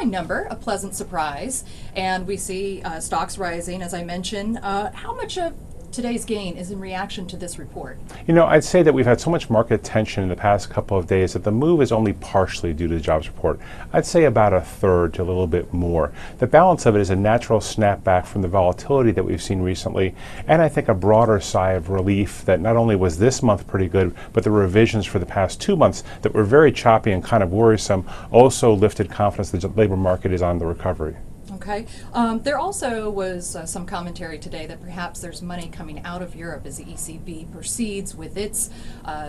headline number, a pleasant surprise, and we see stocks rising, as I mentioned. How much of today's gain is in reaction to this report? You know, I'd say that we've had so much market attention in the past couple of days that the move is only partially due to the jobs report. I'd say about a third to a little bit more. The balance of it is a natural snapback from the volatility that we've seen recently, and I think a broader sigh of relief that not only was this month pretty good, but the revisions for the past 2 months that were very choppy and kind of worrisome also lifted confidence that the labor market is on the recovery. Okay. There also was some commentary today that perhaps there's money coming out of Europe as the ECB proceeds with its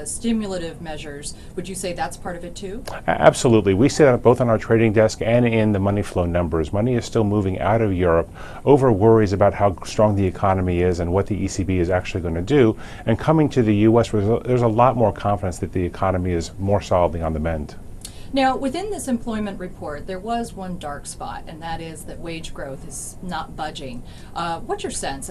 stimulative measures. Would you say that's part of it too? Absolutely. We see that both on our trading desk and in the money flow numbers. Money is still moving out of Europe over worries about how strong the economy is and what the ECB is actually going to do. And coming to the U.S., there's a lot more confidence that the economy is more solidly on the mend. Now, within this employment report, there was one dark spot, and that is that wage growth is not budging. What's your sense?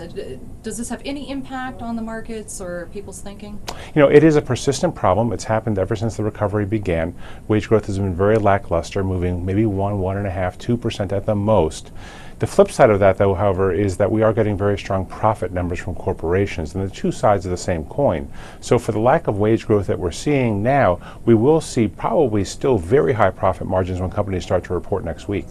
Does this have any impact on the markets or people's thinking? You know, it is a persistent problem. It's happened ever since the recovery began. Wage growth has been very lackluster, moving maybe 1.5%, 2% at the most. The flip side of that, though, however, is that we are getting very strong profit numbers from corporations, and the two sides of the same coin. So for the lack of wage growth that we're seeing now, we will see probably still very high profit margins when companies start to report next week.